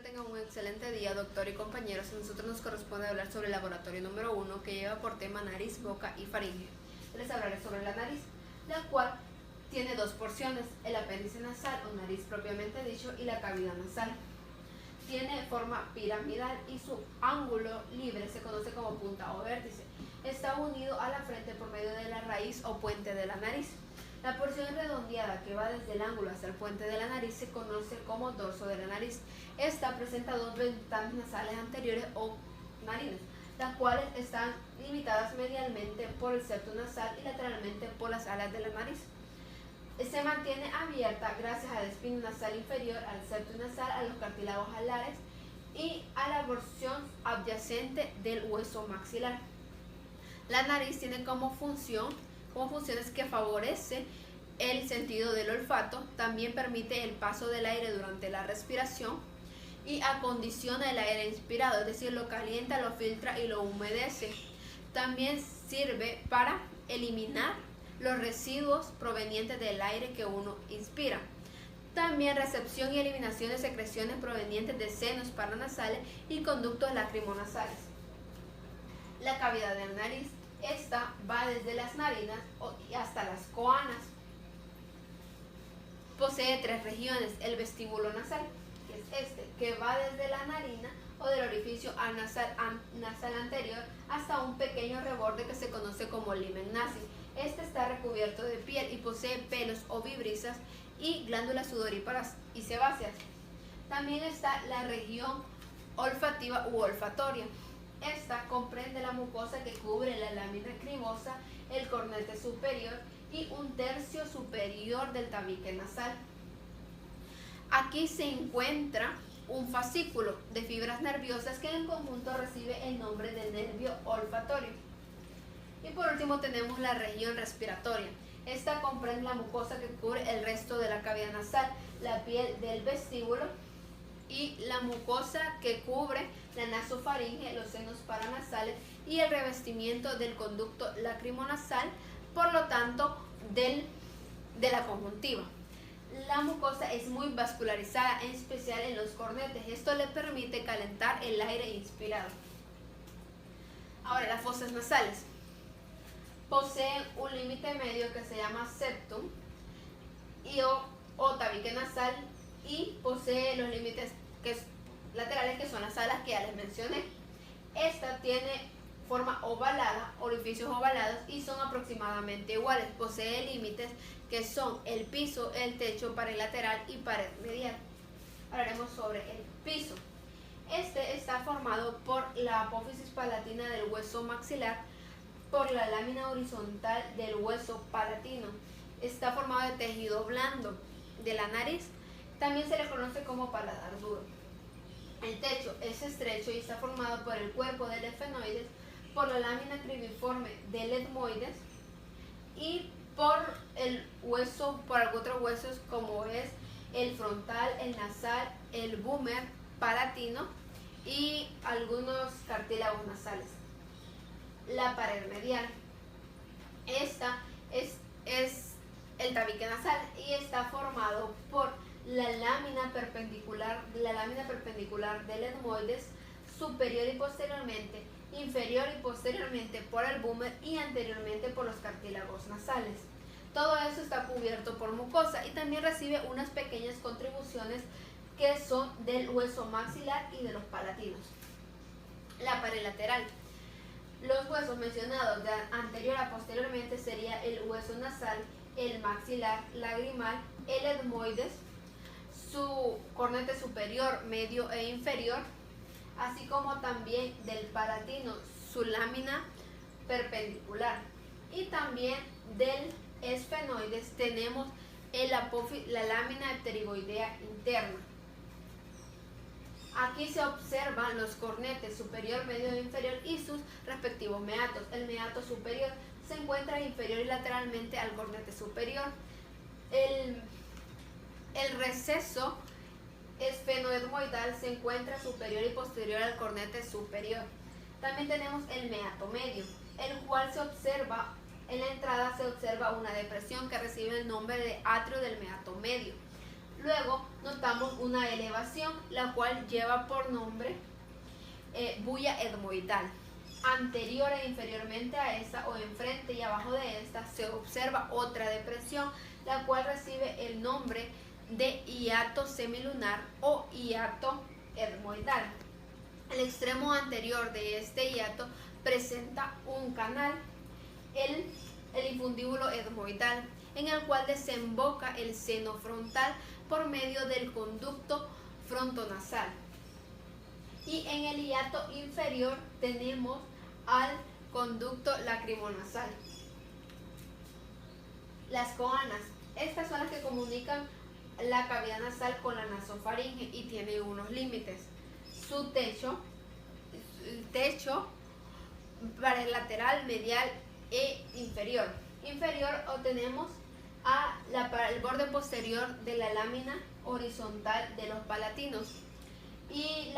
tengan un excelente día, doctor y compañeros. A nosotros nos corresponde hablar sobre el laboratorio número 1, que lleva por tema nariz, boca y faringe. Les hablaré sobre la nariz, la cual tiene dos porciones: el apéndice nasal o nariz propiamente dicho y la cavidad nasal. Tiene forma piramidal y su ángulo libre se conoce como punta o vértice. Está unido a la frente por medio de la raíz o puente de la nariz. La porción redondeada que va desde el ángulo hasta el puente de la nariz se conoce como dorso de la nariz. Esta presenta dos ventanas nasales anteriores o narinas, las cuales están limitadas medialmente por el septo nasal y lateralmente por las alas de la nariz. Se mantiene abierta gracias al espino nasal inferior, al septo nasal, a los cartílagos alares y a la porción adyacente del hueso maxilar. La nariz tiene como funciones que favorece el sentido del olfato, también permite el paso del aire durante la respiración y acondiciona el aire inspirado, es decir, lo calienta, lo filtra y lo humedece. También sirve para eliminar los residuos provenientes del aire que uno inspira. También recepción y eliminación de secreciones provenientes de senos paranasales y conductos lacrimonasales. La cavidad de la nariz, esta va desde las narinas hasta las coanas. Posee tres regiones: el vestíbulo nasal, que es que va desde la narina o del orificio nasal anterior hasta un pequeño reborde que se conoce como limen nasi. Este está recubierto de piel y posee pelos o vibrisas y glándulas sudoríparas y sebáceas. También está la región olfativa u olfatoria. Esta comprende la mucosa que cubre la lámina cribosa, el cornete superior y un tercio superior del tabique nasal. Aquí se encuentra un fascículo de fibras nerviosas que en conjunto recibe el nombre de nervio olfatorio. Y por último tenemos la región respiratoria. Esta comprende la mucosa que cubre el resto de la cavidad nasal, la piel del vestíbulo y la mucosa que cubre la nasofaringe, los senos paranasales y el revestimiento del conducto lacrimonasal, por lo tanto de la conjuntiva. La mucosa es muy vascularizada, en especial en los cornetes. Esto le permite calentar el aire inspirado. Ahora, las fosas nasales poseen un límite medio que se llama septum o tabique nasal, y posee los límites laterales, que son las alas que ya les mencioné. Esta tiene forma ovalada, orificios ovalados, y son aproximadamente iguales. Posee límites que son el piso, el techo, pared lateral y pared medial. Hablaremos sobre el piso. Este está formado por la apófisis palatina del hueso maxilar, por la lámina horizontal del hueso palatino. Está formado de tejido blando de la nariz. También se le conoce como paladar duro. El techo es estrecho y está formado por el cuerpo del esfenoides, por la lámina cribiforme del etmoides y por otros huesos como es el frontal, el nasal, el búmer palatino y algunos cartílagos nasales. La pared medial. Esta es el tabique nasal y está formado por la lámina perpendicular del etmoides superior y posteriormente, inferior y posteriormente por el búmer y anteriormente por los cartílagos nasales. Todo eso está cubierto por mucosa y también recibe unas pequeñas contribuciones que son del hueso maxilar y de los palatinos. La pared lateral. Los huesos mencionados de anterior a posteriormente sería el hueso nasal, el maxilar, lagrimal, el etmoides, su cornete superior, medio e inferior, así como también del palatino, su lámina perpendicular, y también del esfenoides tenemos la lámina pterigoidea interna. Aquí se observan los cornetes superior, medio e inferior y sus respectivos meatos. El meato superior se encuentra inferior y lateralmente al cornete superior. El receso esfenoetmoidal se encuentra superior y posterior al cornete superior. También tenemos el meato medio, el cual en la entrada se observa una depresión que recibe el nombre de atrio del meato medio. Luego notamos una elevación, la cual lleva por nombre bulla etmoidal. Anterior e inferiormente a esta, o enfrente y abajo de esta, se observa otra depresión, la cual recibe el nombre de hiato semilunar o hiato etmoidal. El extremo anterior de este hiato presenta un canal, el infundíbulo etmoidal, en el cual desemboca el seno frontal por medio del conducto frontonasal. Y en el hiato inferior tenemos al conducto lacrimonasal. Las coanas, estas son las que comunican la cavidad nasal con la nasofaringe y tiene unos límites. Su techo, el techo para el lateral, medial e inferior. Inferior obtenemos para el borde posterior de la lámina horizontal de los palatinos. Y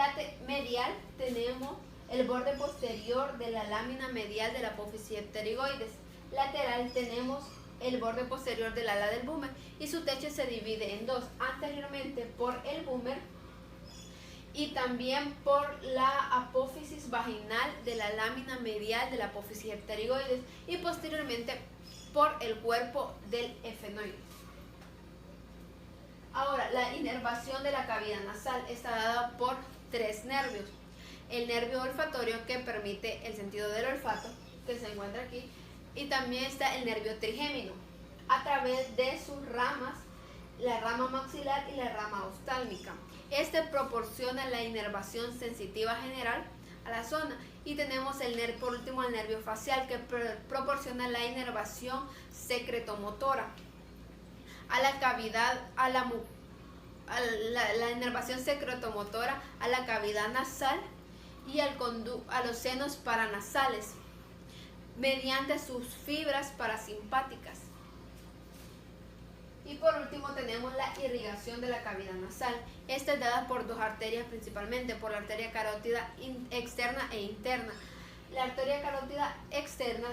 medial tenemos el borde posterior de la lámina medial de la apófisis pterigoides. Lateral tenemos el borde posterior del ala del búmer y su techo se divide en dos, anteriormente por el búmer y también por la apófisis vaginal de la lámina medial de la apófisis pterigoides y posteriormente por el cuerpo del efenoide. Ahora, la inervación de la cavidad nasal está dada por tres nervios. El nervio olfatorio, que permite el sentido del olfato, que se encuentra aquí, y también está el nervio trigémino, a través de sus ramas, la rama maxilar y la rama oftálmica. Este proporciona la inervación sensitiva general a la zona. Y tenemos por último el nervio facial, que proporciona la inervación secretomotora a la cavidad, la inervación secretomotora a la cavidad nasal y a los senos paranasales mediante sus fibras parasimpáticas. Y por último tenemos la irrigación de la cavidad nasal. Esta es dada por dos arterias principalmente, por la arteria carótida externa e interna. La arteria carótida externa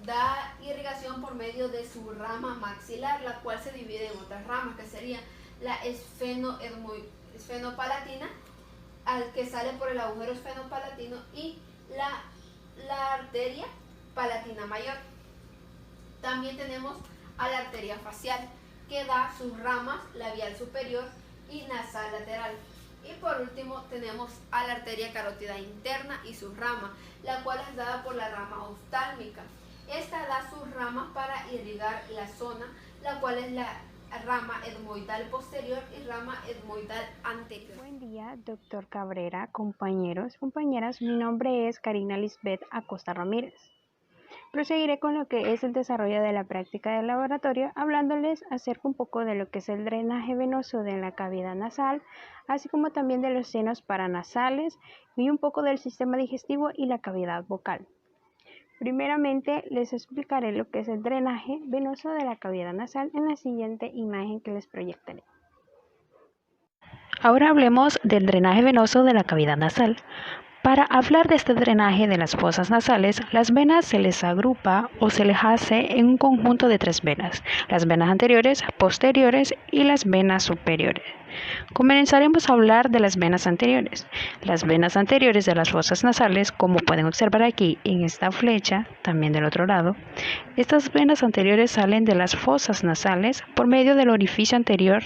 da irrigación por medio de su rama maxilar, la cual se divide en otras ramas, que sería la esfenopalatina, al que sale por el agujero esfenopalatino, y la arteria palatina mayor. También tenemos a la arteria facial, que da sus ramas labial superior y nasal lateral. Y por último tenemos a la arteria carótida interna y sus ramas, la cual es dada por la rama oftálmica. Esta da sus ramas para irrigar la zona, la cual es la rama etmoidal posterior y rama etmoidal anterior. Buen día, doctor Cabrera, compañeros, compañeras. Mi nombre es Karina Lisbeth Acosta Ramírez. Proseguiré con lo que es el desarrollo de la práctica del laboratorio, hablándoles acerca un poco de lo que es el drenaje venoso de la cavidad nasal, así como también de los senos paranasales y un poco del sistema digestivo y la cavidad vocal. Primeramente, les explicaré lo que es el drenaje venoso de la cavidad nasal en la siguiente imagen que les proyectaré. Ahora hablemos del drenaje venoso de la cavidad nasal. Para hablar de este drenaje de las fosas nasales, las venas se les agrupa o se les hace en un conjunto de tres venas: las venas anteriores, posteriores y las venas superiores. Comenzaremos a hablar de las venas anteriores. Las venas anteriores de las fosas nasales, como pueden observar aquí en esta flecha, también del otro lado, estas venas anteriores salen de las fosas nasales por medio del orificio anterior,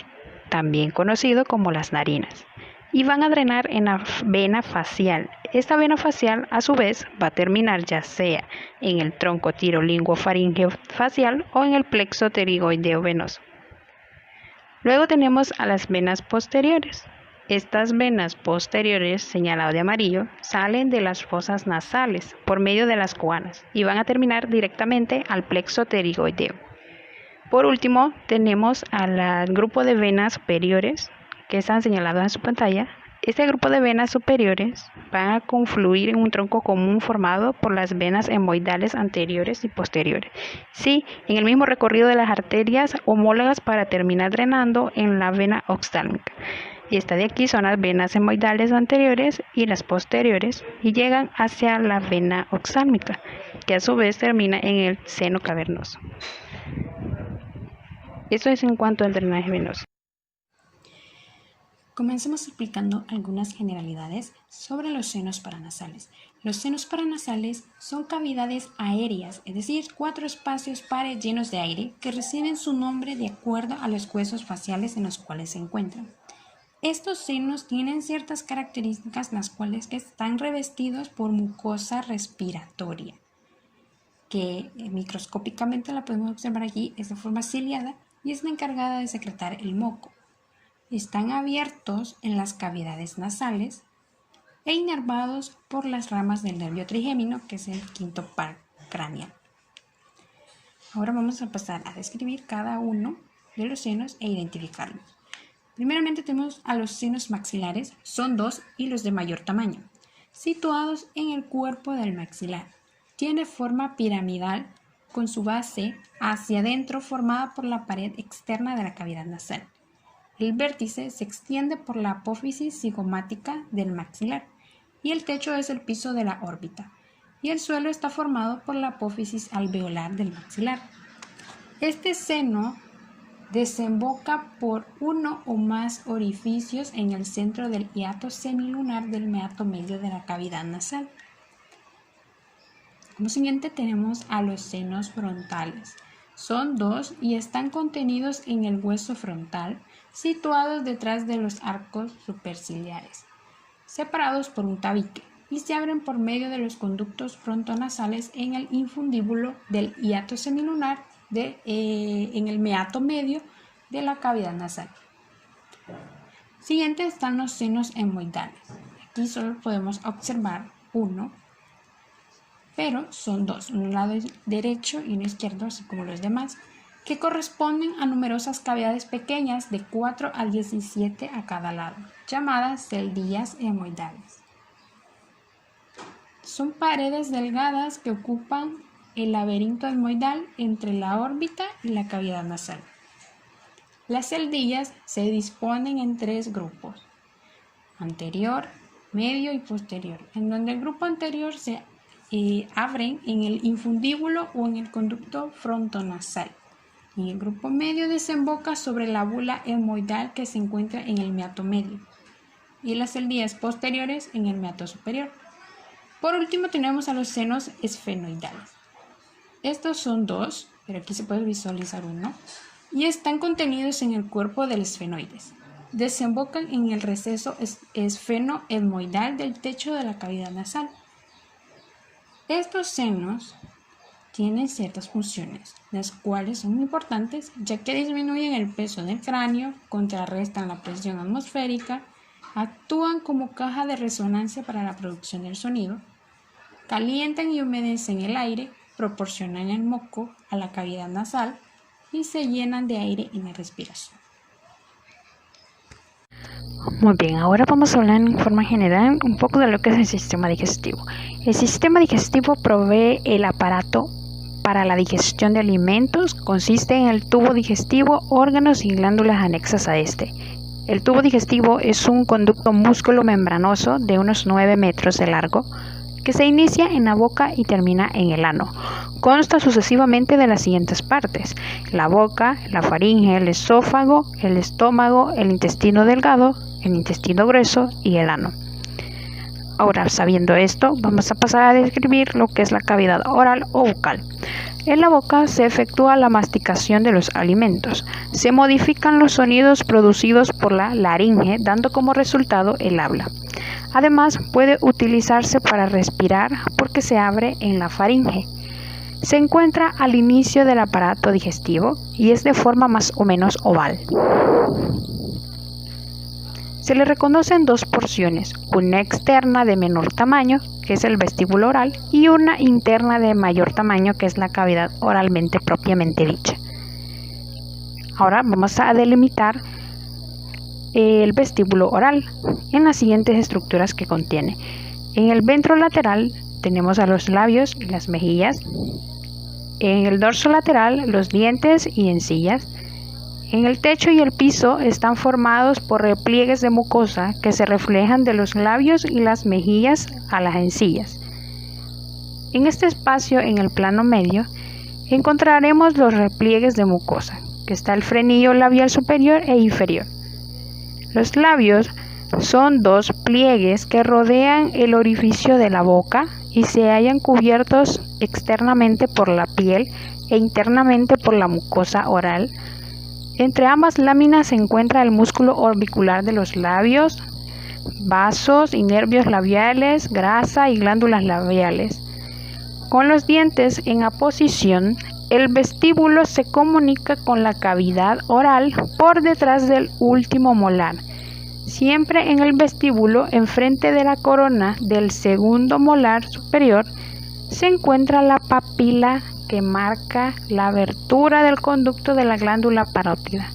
también conocido como las narinas, y van a drenar en la vena facial. Esta vena facial, a su vez, va a terminar ya sea en el tronco tirolinguofaríngeo facial o en el plexo pterigoideo venoso. Luego tenemos a las venas posteriores. Estas venas posteriores, señalado de amarillo, salen de las fosas nasales por medio de las coanas y van a terminar directamente al plexo pterigoideo. Por último, tenemos al grupo de venas superiores, que están señalados en su pantalla. Este grupo de venas superiores van a confluir en un tronco común formado por las venas etmoidales anteriores y posteriores, sí, en el mismo recorrido de las arterias homólogas para terminar drenando en la vena oftálmica. Y esta de aquí son las venas etmoidales anteriores y las posteriores y llegan hacia la vena oftálmica, que a su vez termina en el seno cavernoso. Esto es en cuanto al drenaje venoso. Comencemos explicando algunas generalidades sobre los senos paranasales. Los senos paranasales son cavidades aéreas, es decir, 4 espacios pares llenos de aire que reciben su nombre de acuerdo a los huesos faciales en los cuales se encuentran. Estos senos tienen ciertas características, las cuales están revestidos por mucosa respiratoria, que microscópicamente la podemos observar aquí, es de forma ciliada y es la encargada de secretar el moco. Están abiertos en las cavidades nasales e inervados por las ramas del nervio trigémino, que es el quinto par craneal. Ahora vamos a pasar a describir cada uno de los senos e identificarlos. Primeramente tenemos a los senos maxilares, son 2 y los de mayor tamaño, situados en el cuerpo del maxilar. Tiene forma piramidal con su base hacia adentro formada por la pared externa de la cavidad nasal. El vértice se extiende por la apófisis cigomática del maxilar y el techo es el piso de la órbita y el suelo está formado por la apófisis alveolar del maxilar. Este seno desemboca por uno o más orificios en el centro del hiato semilunar del meato medio de la cavidad nasal. Como siguiente tenemos a los senos frontales. Son 2 y están contenidos en el hueso frontal, situados detrás de los arcos superciliares, separados por un tabique, y se abren por medio de los conductos frontonasales en el infundíbulo del hiato semilunar en el meato medio de la cavidad nasal. Siguiente están los senos hemoidales. Aquí solo podemos observar uno, pero son 2, un lado derecho y uno izquierdo, así como los demás, que corresponden a numerosas cavidades pequeñas de 4 a 17 a cada lado, llamadas celdillas hemoidales. Son paredes delgadas que ocupan el laberinto hemoidal entre la órbita y la cavidad nasal. Las celdillas se disponen en 3 grupos, anterior, medio y posterior, en donde el grupo anterior se abren en el infundíbulo o en el conducto frontonasal, y el grupo medio desemboca sobre la bula hemoidal que se encuentra en el meato medio, y las celdillas posteriores en el meato superior. Por último tenemos a los senos esfenoidales. Estos son 2, pero aquí se puede visualizar uno, y están contenidos en el cuerpo del esfenoides. Desembocan en el receso esfenoetmoidal del techo de la cavidad nasal. Estos senos tienen ciertas funciones, las cuales son importantes ya que disminuyen el peso del cráneo, contrarrestan la presión atmosférica, actúan como caja de resonancia para la producción del sonido, calientan y humedecen el aire, proporcionan el moco a la cavidad nasal y se llenan de aire en la respiración. Muy bien, ahora vamos a hablar en forma general un poco de lo que es el sistema digestivo. El sistema digestivo provee el aparato para la digestión de alimentos, consiste en el tubo digestivo, órganos y glándulas anexas a este. El tubo digestivo es un conducto músculo-membranoso de unos 9 metros de largo que se inicia en la boca y termina en el ano. Consta sucesivamente de las siguientes partes: la boca, la faringe, el esófago, el estómago, el intestino delgado, el intestino grueso y el ano. Ahora, sabiendo esto, vamos a pasar a describir lo que es la cavidad oral o bucal. En la boca se efectúa la masticación de los alimentos. Se modifican los sonidos producidos por la laringe, dando como resultado el habla. Además, puede utilizarse para respirar porque se abre en la faringe. Se encuentra al inicio del aparato digestivo y es de forma más o menos oval. Se le reconocen 2 porciones, una externa de menor tamaño, que es el vestíbulo oral, y una interna de mayor tamaño, que es la cavidad oralmente propiamente dicha. Ahora vamos a delimitar el vestíbulo oral en las siguientes estructuras que contiene. En el ventro lateral tenemos a los labios y las mejillas. En el dorso lateral los dientes y encías. En el techo y el piso están formados por repliegues de mucosa que se reflejan de los labios y las mejillas a las encías. En este espacio, en el plano medio, encontraremos los repliegues de mucosa, que está el frenillo labial superior e inferior. Los labios son dos pliegues que rodean el orificio de la boca y se hallan cubiertos externamente por la piel e internamente por la mucosa oral. Entre ambas láminas se encuentra el músculo orbicular de los labios, vasos y nervios labiales, grasa y glándulas labiales. Con los dientes en aposición, el vestíbulo se comunica con la cavidad oral por detrás del último molar. Siempre en el vestíbulo, enfrente de la corona del segundo molar superior, se encuentra la papila que marca la abertura del conducto de la glándula parótida.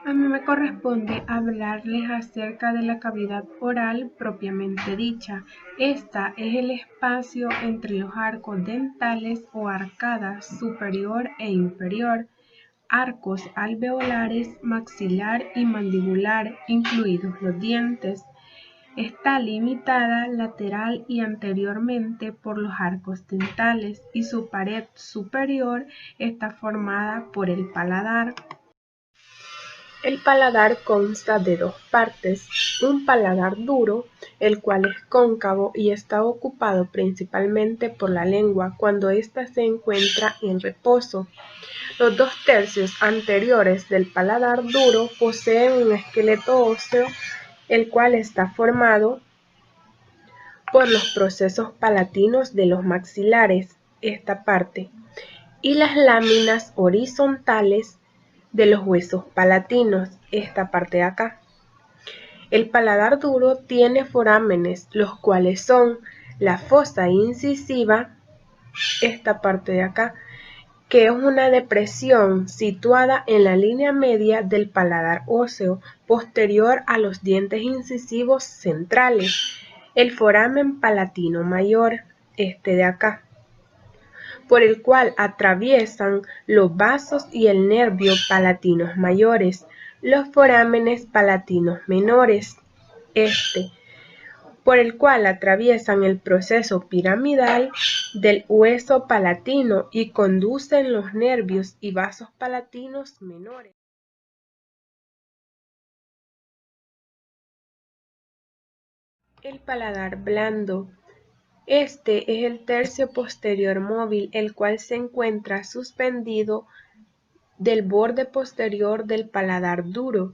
A mí me corresponde hablarles acerca de la cavidad oral propiamente dicha. Esta es el espacio entre los arcos dentales o arcadas superior e inferior, arcos alveolares, maxilar y mandibular, incluidos los dientes. Está limitada lateral y anteriormente por los arcos dentales y su pared superior está formada por el paladar. El paladar consta de dos partes, un paladar duro, el cual es cóncavo y está ocupado principalmente por la lengua cuando ésta se encuentra en reposo. Los 2/3 anteriores del paladar duro poseen un esqueleto óseo, el cual está formado por los procesos palatinos de los maxilares, esta parte, y las láminas horizontales de los huesos palatinos, esta parte de acá. El paladar duro tiene forámenes, los cuales son la fosa incisiva, esta parte de acá, que es una depresión situada en la línea media del paladar óseo, posterior a los dientes incisivos centrales. El foramen palatino mayor, este de acá, por el cual atraviesan los vasos y el nervio palatinos mayores, los forámenes palatinos menores, este, por el cual atraviesan el proceso piramidal del hueso palatino y conducen los nervios y vasos palatinos menores. El paladar blando. Este es el tercio posterior móvil, el cual se encuentra suspendido del borde posterior del paladar duro.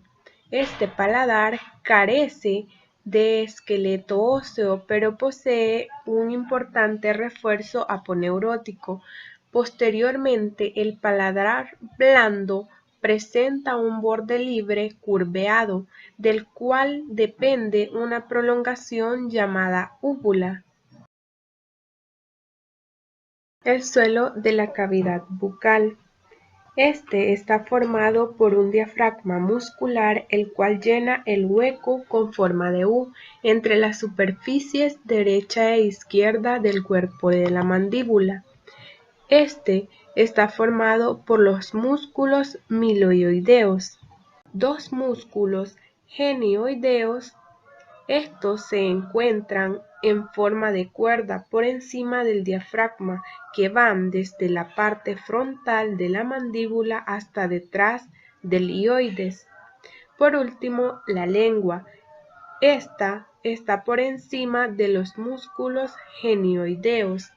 Este paladar carece de esqueleto óseo, pero posee un importante refuerzo aponeurótico. Posteriormente, el paladar blando presenta un borde libre curveado, del cual depende una prolongación llamada úvula. El suelo de la cavidad bucal. Este está formado por un diafragma muscular, el cual llena el hueco con forma de U entre las superficies derecha e izquierda del cuerpo de la mandíbula. Este está formado por los músculos miloioideos, dos músculos genioideos. Estos se encuentran en forma de cuerda por encima del diafragma, que van desde la parte frontal de la mandíbula hasta detrás del hioides. Por último, la lengua. Esta está por encima de los músculos genioideos.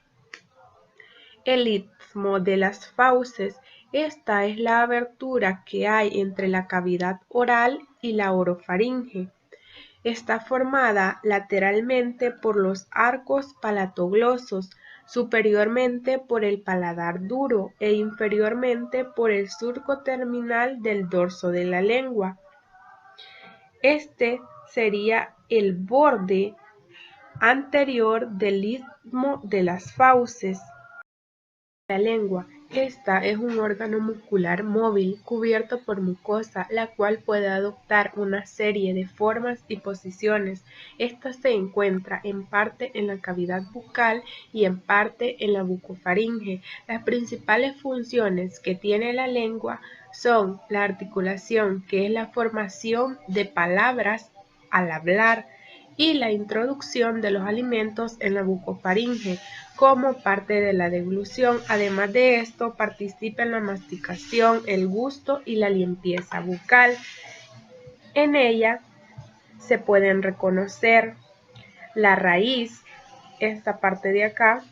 El istmo de las fauces. Esta es la abertura que hay entre la cavidad oral y la orofaringe. Está formada lateralmente por los arcos palatoglosos, superiormente por el paladar duro e inferiormente por el surco terminal del dorso de la lengua. Este sería el borde anterior del istmo de las fauces. La lengua. Esta es un órgano muscular móvil cubierto por mucosa, la cual puede adoptar una serie de formas y posiciones. Esta se encuentra en parte en la cavidad bucal y en parte en la bucofaringe. Las principales funciones que tiene la lengua son la articulación, que es la formación de palabras al hablar, y la introducción de los alimentos en la bucofaringe como parte de la deglución. Además de esto, participa en la masticación, el gusto y la limpieza bucal. En ella se pueden reconocer la raíz, esta parte de acá,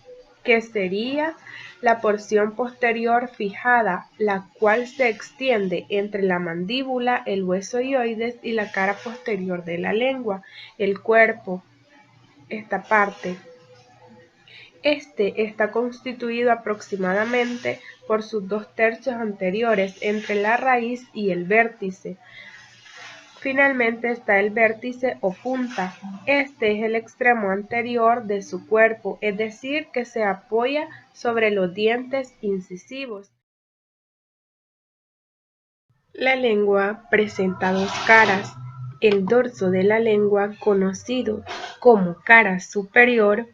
que sería la porción posterior fijada, la cual se extiende entre la mandíbula, el hueso hioides y la cara posterior de la lengua, el cuerpo, esta parte. Este está constituido aproximadamente por sus 2/3 anteriores entre la raíz y el vértice. Finalmente está el vértice o punta. Este es el extremo anterior de su cuerpo, es decir, que se apoya sobre los dientes incisivos. La lengua presenta dos caras. El dorso de la lengua, conocido como cara superior,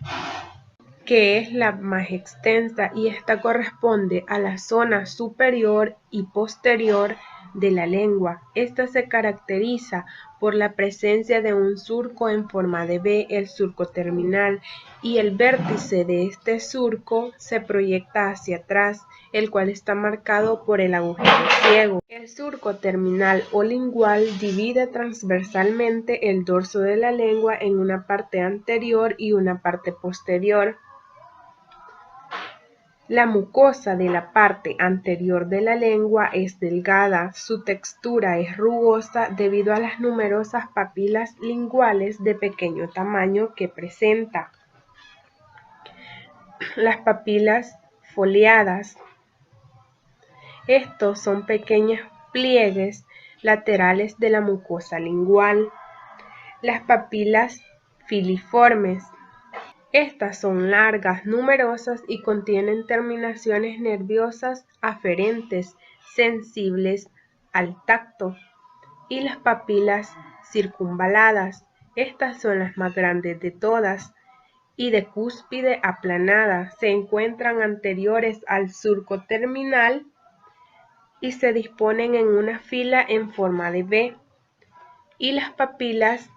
que es la más extensa, y esta corresponde a la zona superior y posterior de la lengua. Esta se caracteriza por la presencia de un surco en forma de V, el surco terminal, y el vértice de este surco se proyecta hacia atrás, el cual está marcado por el agujero ciego. El surco terminal o lingual divide transversalmente el dorso de la lengua en una parte anterior y una parte posterior. La mucosa de la parte anterior de la lengua es delgada, su textura es rugosa debido a las numerosas papilas linguales de pequeño tamaño que presenta. Las papilas foliadas. Estos son pequeños pliegues laterales de la mucosa lingual. Las papilas filiformes. Estas son largas, numerosas y contienen terminaciones nerviosas aferentes, sensibles al tacto. Y las papilas circunvaladas. Estas son las más grandes de todas y de cúspide aplanada. Se encuentran anteriores al surco terminal y se disponen en una fila en forma de V. Y las papilas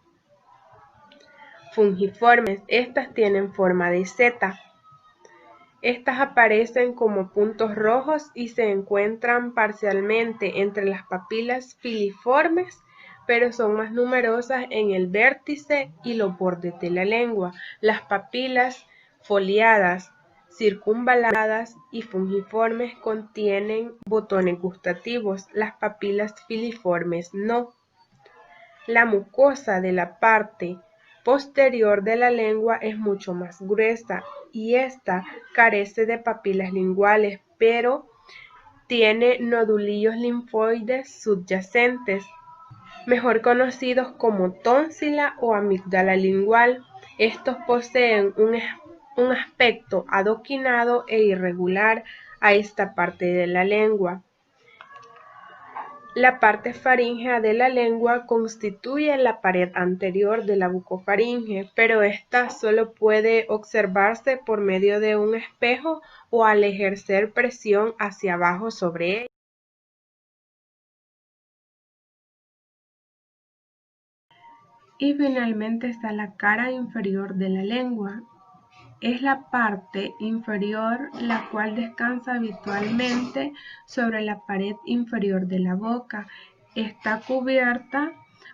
fungiformes, estas tienen forma de Z. Estas aparecen como puntos rojos y se encuentran parcialmente entre las papilas filiformes, pero son más numerosas en el vértice y los bordes de la lengua. Las papilas foliadas, circunvaladas y fungiformes contienen botones gustativos, las papilas filiformes no. La mucosa de la parte posterior de la lengua es mucho más gruesa y esta carece de papilas linguales, pero tiene nodulillos linfoides subyacentes, mejor conocidos como tónsila o amígdala lingual. Estos poseen un aspecto adoquinado e irregular a esta parte de la lengua. La parte faríngea de la lengua constituye la pared anterior de la bucofaringe, pero esta solo puede observarse por medio de un espejo o al ejercer presión hacia abajo sobre ella. Y finalmente está la cara inferior de la lengua. Es la parte inferior la cual descansa habitualmente sobre la pared inferior de la boca. Está cubierta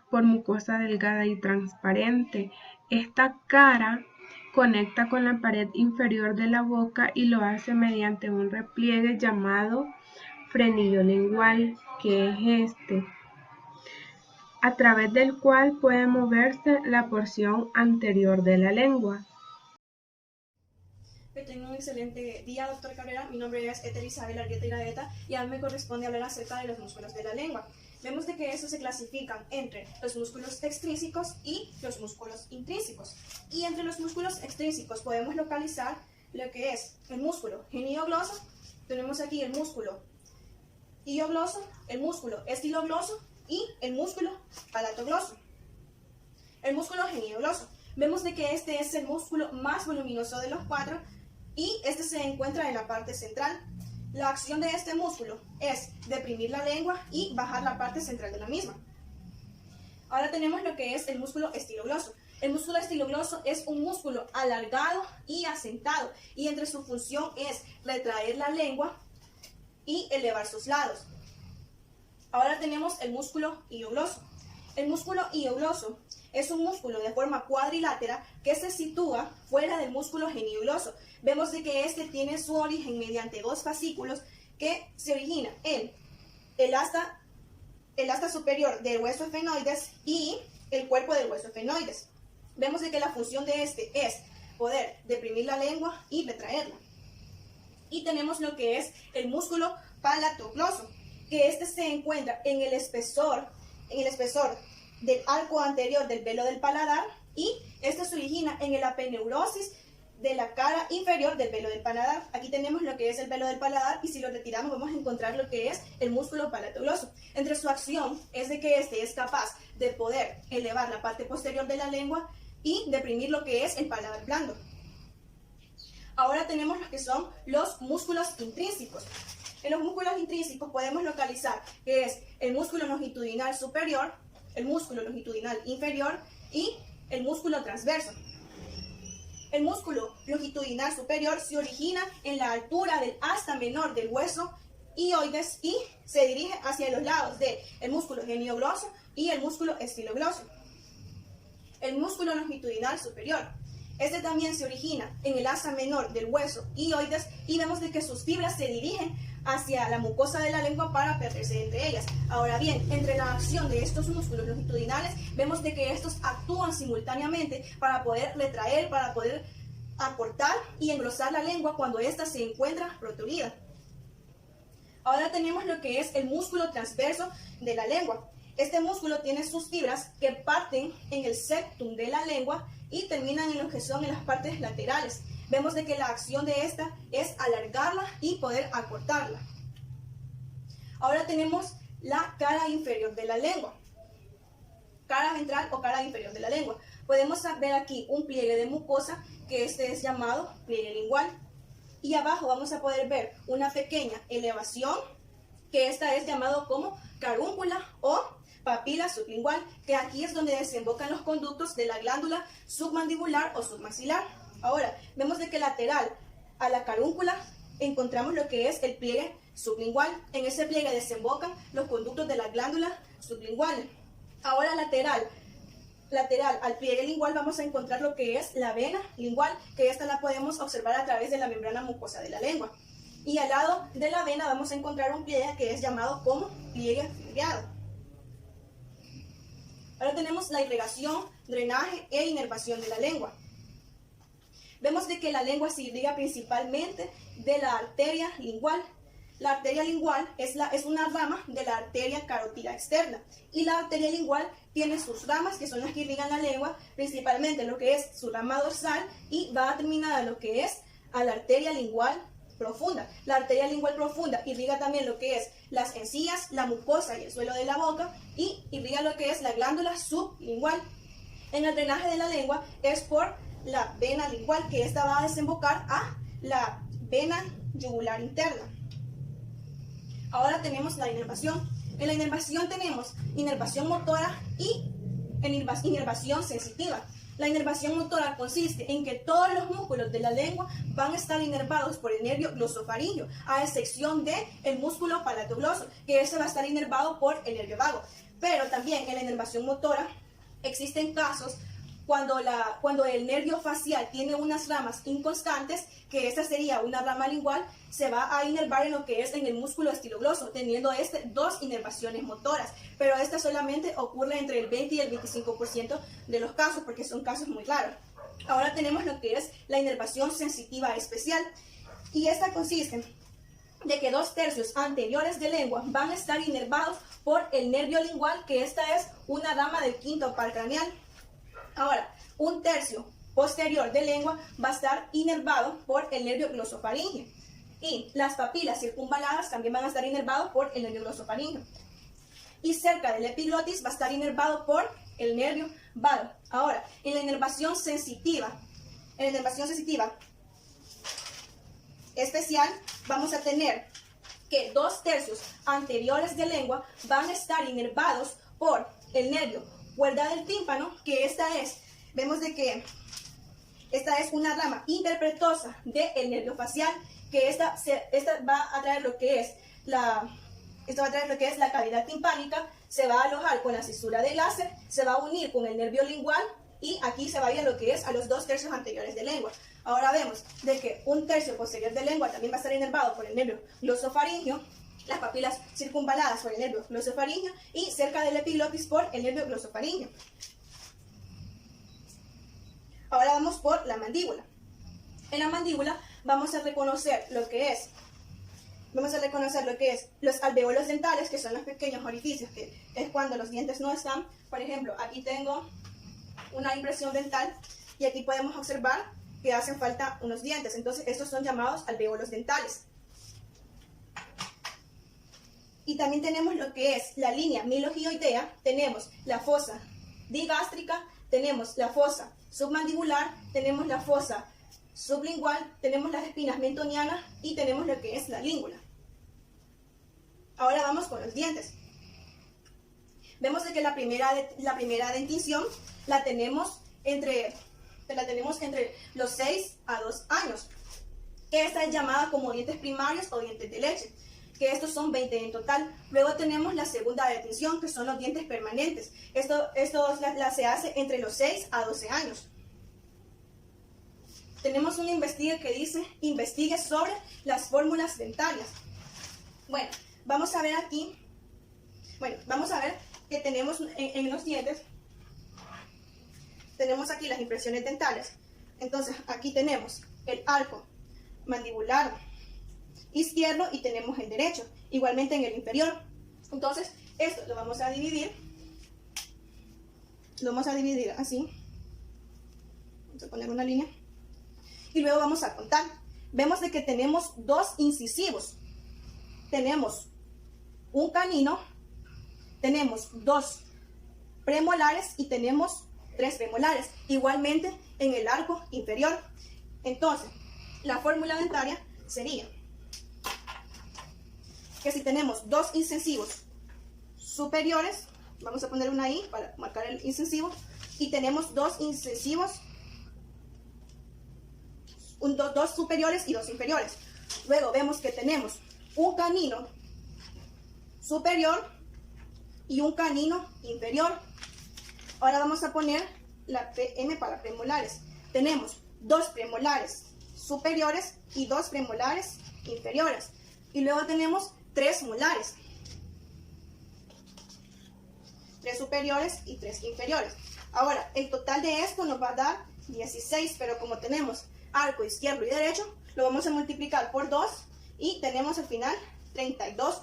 por mucosa delgada y transparente. Esta cara conecta con la pared inferior de la boca y lo hace mediante un repliegue llamado frenillo lingual, que es este, a través del cual puede moverse la porción anterior de la lengua. Que tenga un excelente día, doctor Cabrera. Mi nombre es Eter Isabel Argueta Iraeta y a mí me corresponde hablar acerca de los músculos de la lengua. Vemos de que estos se clasifican entre los músculos extrínsecos y los músculos intrínsecos. Y entre los músculos extrínsecos podemos localizar lo que es el músculo geniogloso. Tenemos aquí el músculo iogloso, el músculo estilogloso y el músculo palatogloso. El músculo geniogloso. Vemos de que este es el músculo más voluminoso de los cuatro y este se encuentra en la parte central. La acción de este músculo es deprimir la lengua y bajar la parte central de la misma. Ahora tenemos lo que es el músculo estilogloso. El músculo estilogloso es un músculo alargado y asentado, y entre su función es retraer la lengua y elevar sus lados. Ahora tenemos el músculo hiogloso. El músculo hiogloso es un músculo de forma cuadrilátera que se sitúa fuera del músculo geniogloso. Vemos de que este tiene su origen mediante dos fascículos que se originan en el asta superior del hueso efenoides y el cuerpo del hueso efenoides. Vemos de que la función de este es poder deprimir la lengua y retraerla. Y tenemos lo que es el músculo palatogloso, que este se encuentra en el espesor del arco anterior del velo del paladar, y este se origina en el apeneurosis de la cara inferior del velo del paladar. Aquí tenemos lo que es el velo del paladar, y si lo retiramos vamos a encontrar lo que es el músculo palatogloso. Entre su acción es de que este es capaz de poder elevar la parte posterior de la lengua y deprimir lo que es el paladar blando. Ahora tenemos lo que son los músculos intrínsecos. En los músculos intrínsecos podemos localizar que es el músculo longitudinal superior, el músculo longitudinal inferior y el músculo transverso. El músculo longitudinal superior se origina en la altura del asta menor del hueso hioides y se dirige hacia los lados del músculo geniogloso y el músculo estilogloso. El músculo longitudinal superior, este también se origina en el asa menor del hueso hioides, y vemos de que sus fibras se dirigen hacia la mucosa de la lengua para perderse entre ellas. Ahora bien, entre la acción de estos músculos longitudinales, vemos de que estos actúan simultáneamente para poder retraer, para poder acortar y engrosar la lengua cuando ésta se encuentra protrudida. Ahora tenemos lo que es el músculo transverso de la lengua. Este músculo tiene sus fibras que parten en el septum de la lengua y terminan en lo que son en las partes laterales. Vemos de que la acción de esta es alargarla y poder acortarla. Ahora tenemos la cara inferior de la lengua. Cara ventral o cara inferior de la lengua. Podemos ver aquí un pliegue de mucosa, que este es llamado pliegue lingual. Y abajo vamos a poder ver una pequeña elevación, que esta es llamado como carúncula o papila sublingual, que aquí es donde desembocan los conductos de la glándula submandibular o submaxilar. Ahora, vemos de que lateral a la carúncula encontramos lo que es el pliegue sublingual. En ese pliegue desembocan los conductos de la glándula sublingual. Ahora, lateral al pliegue lingual vamos a encontrar lo que es la vena lingual, que esta la podemos observar a través de la membrana mucosa de la lengua. Y al lado de la vena vamos a encontrar un pliegue que es llamado como pliegue fibreado. Ahora tenemos la irrigación, drenaje e inervación de la lengua. Vemos de que la lengua se irriga principalmente de la arteria lingual. La arteria lingual es una rama de la arteria carótida externa, y la arteria lingual tiene sus ramas, que son las que irrigan la lengua, principalmente lo que es su rama dorsal, y va a terminar a lo que es a la arteria lingual profunda. La arteria lingual profunda irriga también lo que es las encías, la mucosa y el suelo de la boca, y irriga lo que es la glándula sublingual. En el drenaje de la lengua es por la vena lingual, que esta va a desembocar a la vena yugular interna. Ahora tenemos la inervación. En la inervación tenemos inervación motora y inervación sensitiva. La inervación motora consiste en que todos los músculos de la lengua van a estar inervados por el nervio glosofaringeo, a excepción del músculo palatogloso, que ese va a estar inervado por el nervio vago. Pero también en la inervación motora existen casos cuando el nervio facial tiene unas ramas inconstantes, que esta sería una rama lingual, se va a inervar en lo que es en el músculo estilogloso, teniendo dos inervaciones motoras, pero esta solamente ocurre entre el 20 y el 25% de los casos, porque son casos muy raros. Ahora tenemos lo que es la inervación sensitiva especial, y esta consiste de que 2/3 anteriores de lengua van a estar inervados por el nervio lingual, que esta es una rama del quinto par craneal. Ahora, 1/3 posterior de lengua va a estar inervado por el nervio glosofaringeo, y las papilas circunvaladas también van a estar inervados por el nervio glosofaringeo. Y cerca del epiglotis va a estar inervado por el nervio vago. Ahora, en la inervación sensitiva especial, vamos a tener que 2/3 anteriores de lengua van a estar inervados por el nervio cuerda del tímpano, que esta es vemos de que esta es una rama interpretosa del nervio facial, que esta va a traer lo que es la cavidad timpánica, se va a alojar con la cisura del láser, se va a unir con el nervio lingual y aquí se va a ir a lo que es a los 2 tercios anteriores de lengua. Ahora vemos de que 1 tercio posterior de lengua también va a estar inervado por el nervio glosofaringeo, las papilas circunvaladas por el nervio glosofaringeo y cerca del epiglottis por el nervio glosofaringeo. Ahora vamos por la mandíbula. En la mandíbula vamos a reconocer lo que es los alvéolos dentales, que son los pequeños orificios, que es cuando los dientes no están. Por ejemplo, aquí tengo una impresión dental y aquí podemos observar que hacen falta unos dientes. Entonces, estos son llamados alvéolos dentales. Y también tenemos lo que es la línea milogioidea, tenemos la fosa digástrica, tenemos la fosa submandibular, tenemos la fosa sublingual, tenemos las espinas mentonianas y tenemos lo que es la língula. Ahora vamos con los dientes. Vemos de que la primera dentición la tenemos entre los 6 a 2 años. Esta es llamada como dientes primarios o dientes de leche, que estos son 20 en total. Luego tenemos la segunda dentición, que son los dientes permanentes. Esto se hace entre los 6 a 12 años. Tenemos una investiga que dice, investigue sobre las fórmulas dentarias. Bueno, vamos a ver aquí, que tenemos en los dientes, tenemos aquí las impresiones dentales. Entonces, aquí tenemos el arco mandibular izquierdo y tenemos el derecho, igualmente en el inferior. Entonces, esto lo vamos a dividir así. Vamos a poner una línea. Y luego vamos a contar. Vemos de que tenemos 2 incisivos. Tenemos un canino, tenemos 2 premolares y tenemos 3 premolares, igualmente en el arco inferior. Entonces, la fórmula dentaria sería que si tenemos 2 incisivos superiores, vamos a poner una I para marcar el incisivo, y tenemos 2 incisivos, 2 superiores y 2 inferiores. Luego vemos que tenemos un canino superior y un canino inferior. Ahora vamos a poner la PM para premolares. Tenemos 2 premolares superiores y 2 premolares inferiores. Y luego tenemos 3 molares. 3 superiores y 3 inferiores. Ahora, el total de esto nos va a dar 16, pero como tenemos arco izquierdo y derecho, lo vamos a multiplicar por 2 y tenemos al final 32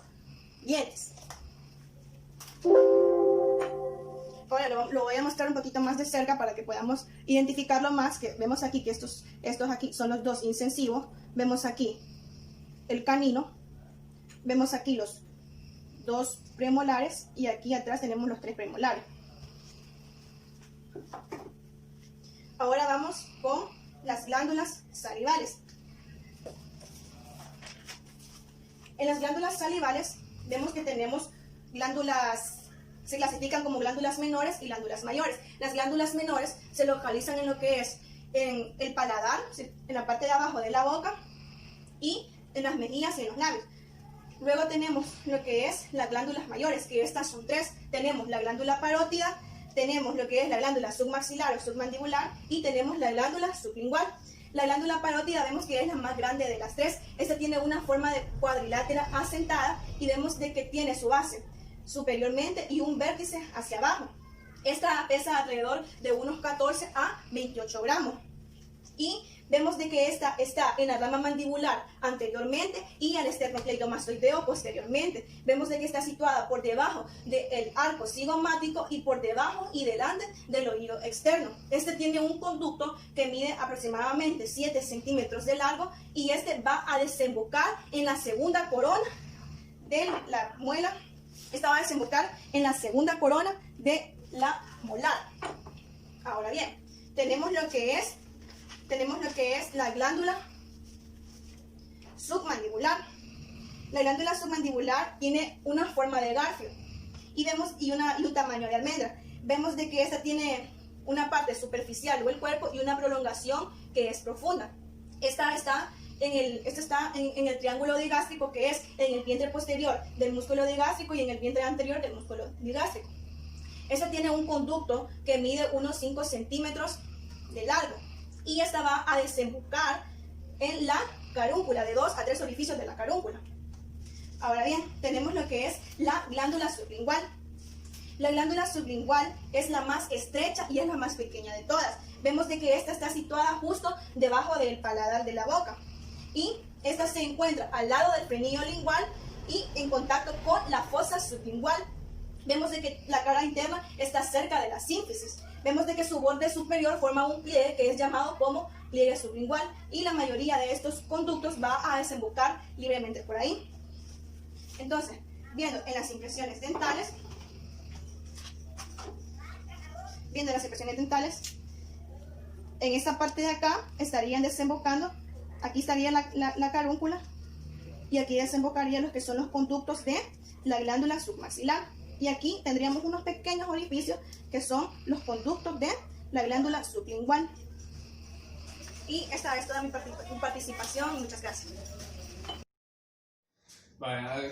dientes. Ahora lo voy a mostrar un poquito más de cerca para que podamos identificarlo más. Que vemos aquí que estos aquí son los 2 incisivos. Vemos aquí el canino. Vemos aquí los 2 premolares y aquí atrás tenemos los 3 premolares. Ahora vamos con las glándulas salivales. En las glándulas salivales vemos que tenemos glándulas, se clasifican como glándulas menores y glándulas mayores. Las glándulas menores se localizan en lo que es en el paladar, en la parte de abajo de la boca y en las mejillas y en los labios. Luego tenemos lo que es las glándulas mayores, que estas son 3. Tenemos la glándula parótida, tenemos lo que es la glándula submaxilar o submandibular y tenemos la glándula sublingual. La glándula parótida vemos que es la más grande de las 3. Esta tiene una forma de cuadrilátera asentada y vemos de que tiene su base superiormente y un vértice hacia abajo. Esta pesa alrededor de unos 14 a 28 gramos. Y vemos de que esta está en la rama mandibular anteriormente y al esternocleidomastoideo posteriormente. Vemos de que está situada por debajo del arco cigomático y por debajo y delante del oído externo. Este tiene un conducto que mide aproximadamente 7 centímetros de largo y este va a desembocar en la segunda corona de la muela. Esta va a desembocar en la segunda corona de la molar. Ahora bien, tenemos lo que es la glándula submandibular. La glándula submandibular tiene una forma de garfio y un tamaño de almendra. Vemos de que esta tiene una parte superficial del cuerpo y una prolongación que es profunda. Esta está en el triángulo digástrico, que es en el vientre posterior del músculo digástrico y en el vientre anterior del músculo digástrico. Esta tiene un conducto que mide unos 5 centímetros de largo y esta va a desembocar en la carúncula, de 2 a 3 orificios de la carúncula. Ahora bien, tenemos lo que es la glándula sublingual. La glándula sublingual es la más estrecha y es la más pequeña de todas. Vemos de que esta está situada justo debajo del paladar de la boca. Y esta se encuentra al lado del frenillo lingual y en contacto con la fosa sublingual. Vemos de que la cara interna está cerca de la sínfisis. Vemos de que su borde superior forma un pliegue que es llamado como pliegue sublingual y la mayoría de estos conductos va a desembocar libremente por ahí. Entonces, viendo las impresiones dentales, en esta parte de acá estarían desembocando, aquí estaría la carúncula y aquí desembocarían los que son los conductos de la glándula submaxilar. Y aquí tendríamos unos pequeños orificios que son los conductos de la glándula sublingual. Y esta es toda mi participación y muchas gracias.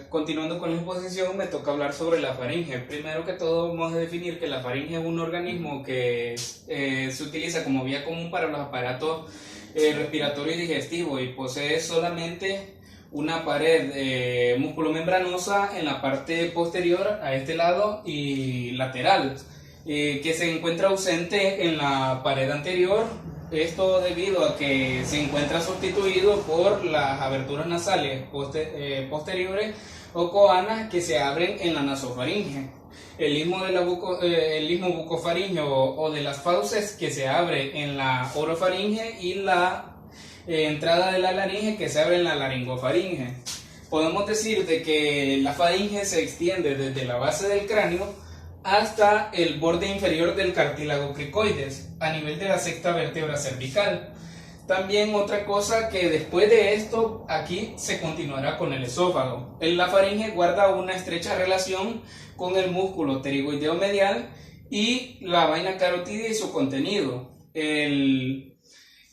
Continuando con la exposición, me toca hablar sobre la faringe. Primero que todo, vamos a definir que la faringe es un organismo que se utiliza como vía común para los aparatos respiratorio y digestivo y posee solamente una pared musculomembranosa en la parte posterior a este lado y lateral, que se encuentra ausente en la pared anterior. Esto debido a que se encuentra sustituido por las aberturas nasales posteriores o coanas que se abren en la nasofaringe. El istmo bucofaríngeo o de las fauces que se abre en la orofaringe y la entrada de la laringe que se abre en la laringofaringe. Podemos decir de que la faringe se extiende desde la base del cráneo hasta el borde inferior del cartílago cricoides, a nivel de la sexta vértebra cervical. También otra cosa que después de esto, aquí se continuará con el esófago. La faringe guarda una estrecha relación con el músculo pterigoideo medial y la vaina carotidia y su contenido.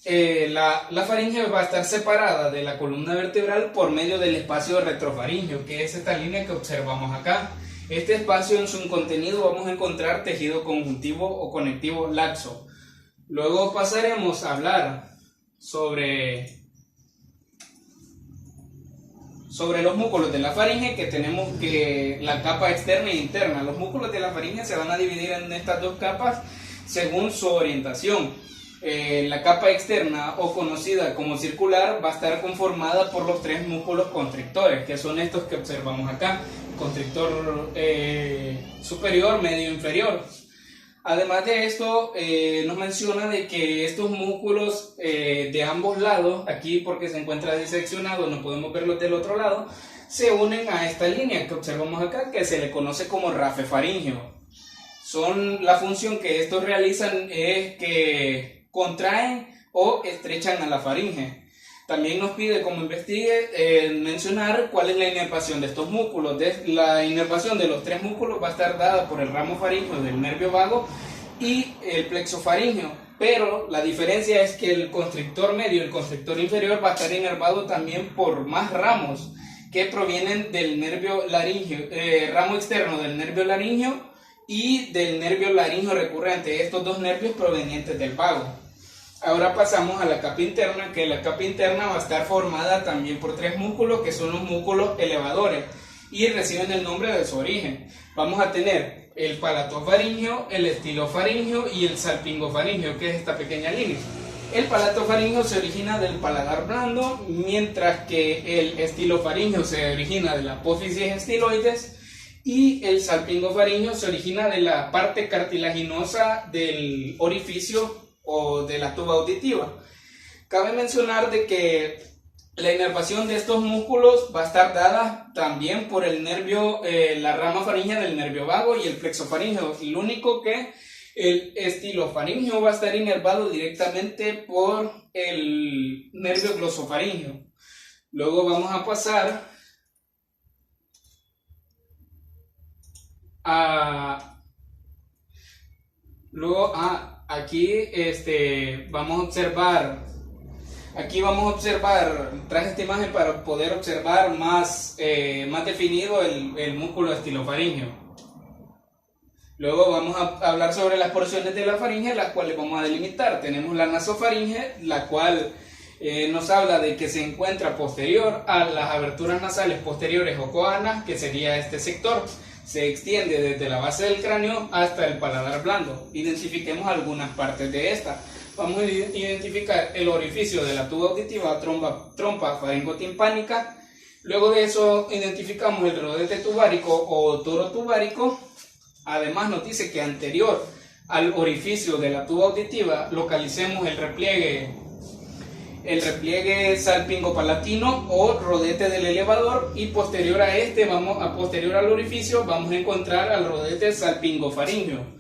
La faringe va a estar separada de la columna vertebral por medio del espacio retrofaríngeo, que es esta línea que observamos acá. Este espacio, en su contenido vamos a encontrar tejido conjuntivo o conectivo laxo. Luego pasaremos a hablar sobre los músculos de la faringe, que tenemos que la capa externa e interna. Los músculos de la faringe se van a dividir en estas dos capas según su orientación. La capa externa, o conocida como circular, va a estar conformada por los 3 músculos constrictores, que son estos que observamos acá: constrictor superior, medio, inferior. Además de esto, nos menciona de que estos músculos de ambos lados, aquí porque se encuentra diseccionado, no podemos verlos del otro lado, se unen a esta línea que observamos acá, que se le conoce como rafe faríngeo. La función que estos realizan es que contraen o estrechan a la faringe. También nos pide, como investigue, mencionar cuál es la inervación de estos músculos. La inervación de los 3 músculos va a estar dada por el ramo faríngeo del nervio vago y el plexo faríngeo, pero la diferencia es que el constrictor medio y el constrictor inferior va a estar inervado también por más ramos que provienen del nervio laríngeo, ramo externo del nervio laríngeo y del nervio laríngeo recurrente, estos 2 nervios provenientes del vago. Ahora pasamos a la capa interna, que la capa interna va a estar formada también por 3 músculos, que son los músculos elevadores y reciben el nombre de su origen. Vamos a tener el palatofaríngeo, el estilofaríngeo y el salpingofaríngeo, que es esta pequeña línea. El palatofaríngeo se origina del paladar blando, mientras que el estilofaríngeo se origina de la apófisis estiloides y el salpingofaríngeo se origina de la parte cartilaginosa del orificio o de la tuba auditiva. Cabe mencionar de que la inervación de estos músculos va a estar dada también por el nervio, la rama faríngea del nervio vago y el plexofaríngeo. Lo único que el estilofaríngeo va a estar inervado directamente por el nervio glosofaríngeo. Luego vamos a pasar a aquí vamos a observar, traje esta imagen para poder observar más definido el músculo estilofaríngeo. Luego vamos a hablar sobre las porciones de la faringe, las cuales vamos a delimitar. Tenemos la nasofaringe, la cual nos habla de que se encuentra posterior a las aberturas nasales posteriores o coanas, que sería este sector. Se extiende desde la base del cráneo hasta el paladar blando. Identifiquemos algunas partes de esta. Vamos a identificar el orificio de la tuba auditiva, trompa faringotimpánica. Luego de eso identificamos el rodete tubárico o toro tubárico. Además nos dice que anterior al orificio de la tuba auditiva localicemos el repliegue salpingopalatino o rodete del elevador, y posterior a posterior al orificio vamos a encontrar al rodete salpingofaríngeo.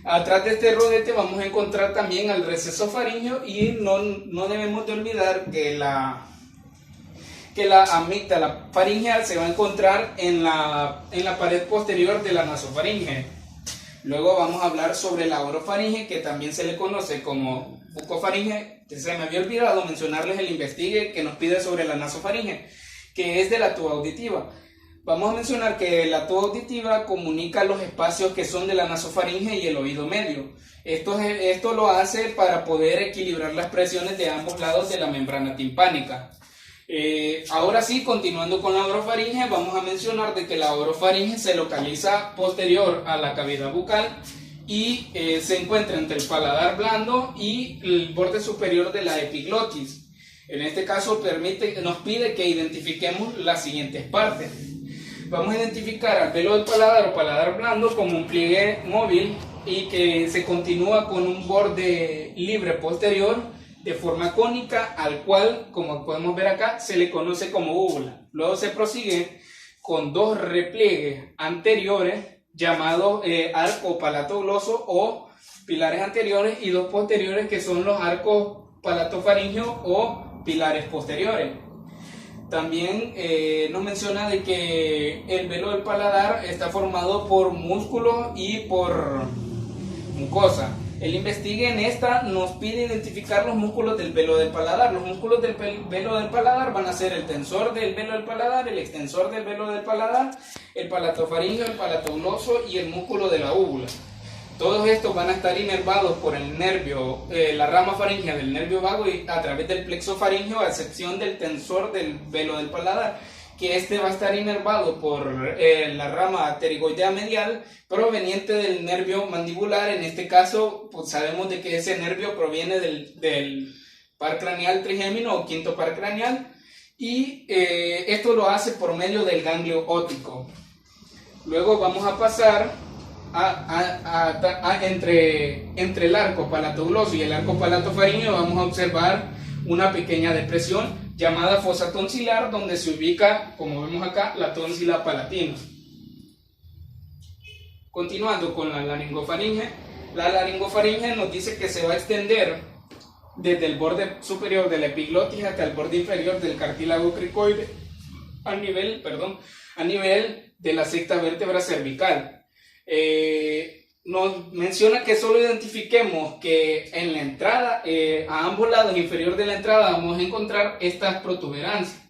Atrás de este rodete vamos a encontrar también al receso faríngeo, y no debemos de olvidar que la amígdala faringeal se va a encontrar en la pared posterior de la nasofaringe. Luego vamos a hablar sobre la orofaringe, que también se le conoce como bucofaringe. Se me había olvidado mencionarles el investigue que nos pide sobre la nasofaringe, que es de la tuba auditiva. Vamos a mencionar que la tuba auditiva comunica los espacios que son de la nasofaringe y el oído medio. Esto lo hace para poder equilibrar las presiones de ambos lados de la membrana timpánica. Ahora sí, continuando con la orofaringe, vamos a mencionar de que la orofaringe se localiza posterior a la cavidad bucal y se encuentra entre el paladar blando y el borde superior de la epiglotis. En este caso nos pide que identifiquemos las siguientes partes. Vamos a identificar al velo del paladar o paladar blando como un pliegue móvil y que se continúa con un borde libre posterior de forma cónica, al cual, como podemos ver acá, se le conoce como úvula. Luego se prosigue con dos repliegues anteriores llamados arco palatogloso o pilares anteriores, y dos posteriores que son los arcos palatofaríngeos o pilares posteriores. También nos menciona de que el velo del paladar está formado por músculo y por mucosa. El investigue en esta nos pide identificar los músculos del velo del paladar. Los músculos del velo del paladar van a ser el tensor del velo del paladar, el extensor del velo del paladar, el palatofaríngeo, el palatogloso y el músculo de la úvula. Todos estos van a estar inervados por el nervio, la rama faríngea del nervio vago, y a través del plexo faríngeo, a excepción del tensor del velo del paladar, que este va a estar inervado por la rama pterigoidea medial proveniente del nervio mandibular. En este caso, pues sabemos de que ese nervio proviene del par craneal trigémino o quinto par craneal, y esto lo hace por medio del ganglio óptico. Luego vamos a pasar entre el arco palatogloso y el arco palatofaríngeo. Vamos a observar una pequeña depresión llamada fosa tonsilar, donde se ubica, como vemos acá, la tónsila palatina. Continuando con la laringofaringe nos dice que se va a extender desde el borde superior de la epiglotis hasta el borde inferior del cartílago cricoide a nivel de la sexta vértebra cervical. Nos menciona que solo identifiquemos que en la entrada, a ambos lados inferior de la entrada, vamos a encontrar estas protuberancias,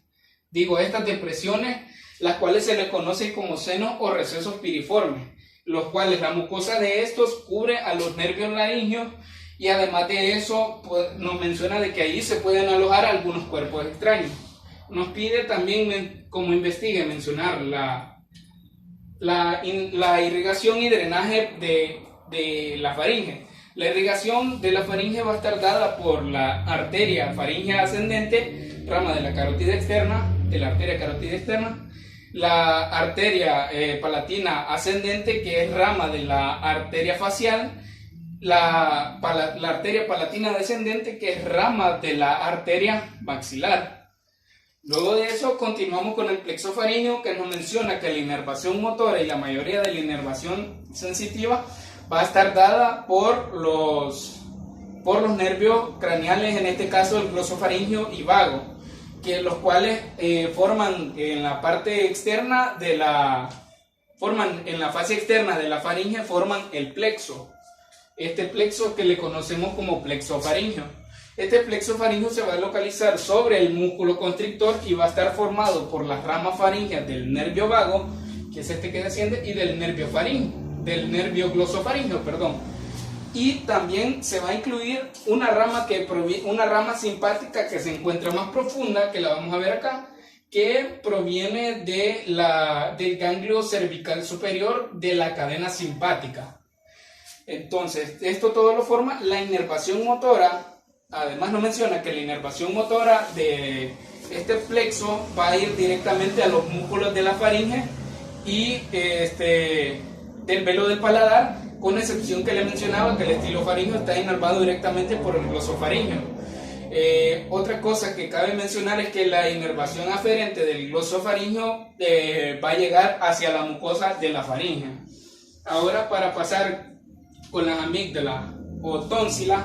estas depresiones, las cuales se les conoce como senos o recesos piriformes, los cuales la mucosa de estos cubre a los nervios laringeos, y además de eso nos menciona de que ahí se pueden alojar algunos cuerpos extraños. Nos pide también, como investigue, mencionar la irrigación y drenaje de la faringe. La irrigación de la faringe va a estar dada por la arteria faríngea ascendente, rama de la carótida externa, la arteria palatina ascendente, que es rama de la arteria facial, la arteria palatina descendente, que es rama de la arteria maxilar. Luego de eso continuamos con el plexo faríngeo, que nos menciona que la inervación motora y la mayoría de la inervación sensitiva va a estar dada por los nervios craneales, en este caso el glosofaríngeo y vago, que los cuales forman en la parte externa en la fase externa de la faringe, forman el plexo. este plexo que le conocemos como plexo faríngeo. Este plexo faríngeo se va a localizar sobre el músculo constrictor y va a estar formado por las ramas faríngeas del nervio vago, que es este que desciende, y del nervio faríngeo, del nervio glosofaríngeo, perdón. Y también se va a incluir una rama simpática que se encuentra más profunda, que la vamos a ver acá, que proviene del ganglio cervical superior de la cadena simpática. Entonces, esto todo lo forma la inervación motora. Además nos menciona que la inervación motora de este plexo va a ir directamente a los músculos de la faringe y del velo del paladar, con excepción que le mencionaba que el estilo faríngeo está inervado directamente por el glosofaríngeo. Otra cosa que cabe mencionar es que la inervación aferente del glosofaríngeo va a llegar hacia la mucosa de la faringe. Ahora, para pasar con las amígdalas o tónsilas,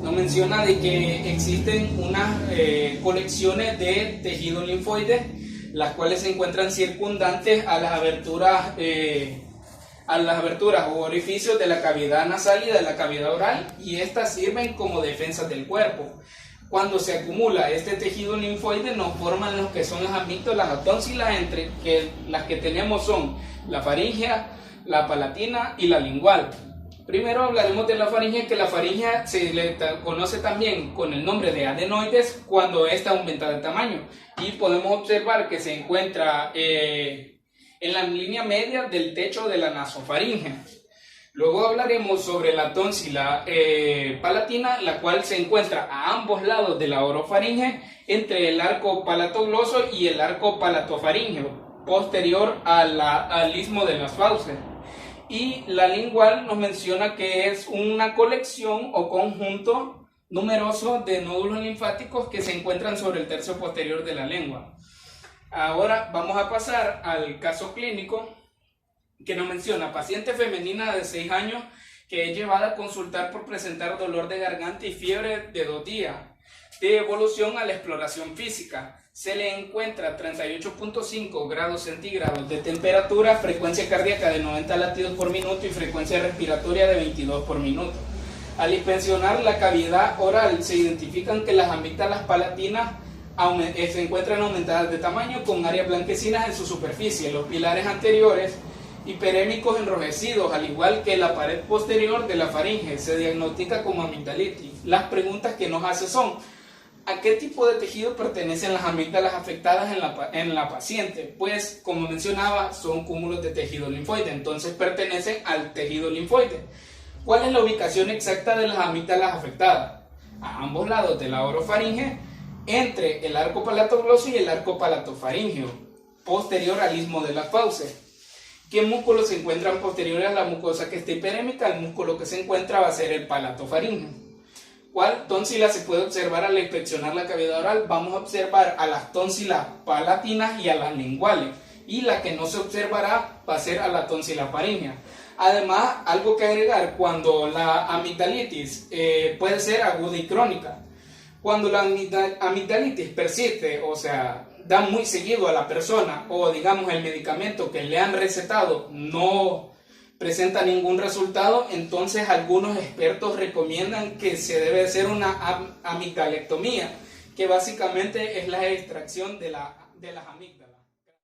nos menciona de que existen unas colecciones de tejido linfoide, las cuales se encuentran circundantes a las aberturas o orificios de la cavidad nasal y de la cavidad oral, y estas sirven como defensas del cuerpo. Cuando se acumula este tejido linfoide, nos forman lo que son las amígdalas o tónsilas, entre que las que tenemos son la faríngea, la palatina y la lingual. Primero hablaremos de la faringe, que la faringe se le conoce también con el nombre de adenoides cuando ésta aumenta de tamaño, y podemos observar que se encuentra en la línea media del techo de la nasofaringe. Luego hablaremos sobre la tónsila palatina, la cual se encuentra a ambos lados de la orofaringe, entre el arco palatogloso y el arco palatofaríngeo, posterior al istmo de las fauces. Y la lingual nos menciona que es una colección o conjunto numeroso de nódulos linfáticos que se encuentran sobre el tercio posterior de la lengua. Ahora vamos a pasar al caso clínico, que nos menciona paciente femenina de 6 años que es llevada a consultar por presentar dolor de garganta y fiebre de 2 días. De evolución a la exploración física, se le encuentra 38.5 grados centígrados de temperatura, frecuencia cardíaca de 90 latidos por minuto y frecuencia respiratoria de 22 por minuto. Al inspeccionar la cavidad oral, se identifican que las amígdalas palatinas se encuentran aumentadas de tamaño, con áreas blanquecinas en su superficie, los pilares anteriores hiperémicos enrojecidos, al igual que la pared posterior de la faringe. Se diagnostica como amigdalitis. Las preguntas que nos hace son: ¿a qué tipo de tejido pertenecen las amígdalas afectadas en la paciente? Pues, como mencionaba, son cúmulos de tejido linfoide, entonces pertenecen al tejido linfoide. ¿Cuál es la ubicación exacta de las amígdalas afectadas? A ambos lados de la orofaringe, entre el arco palatogloso y el arco palatofaríngeo, posterior al istmo de las fauces. ¿Qué músculos se encuentran posteriores a la mucosa que está hiperémica? El músculo que se encuentra va a ser el palatofaríngeo. ¿Cuál tónsila se puede observar al inspeccionar la cavidad oral? Vamos a observar a las tónsilas palatinas y a las linguales, y la que no se observará va a ser a la tónsila faríngea. Además, algo que agregar: cuando la amigdalitis puede ser aguda y crónica. Cuando la amigdalitis persiste, o sea, da muy seguido a la persona, o digamos el medicamento que le han recetado no presenta ningún resultado, entonces algunos expertos recomiendan que se debe hacer una amigdalectomía, que básicamente es la extracción de las amígdalas.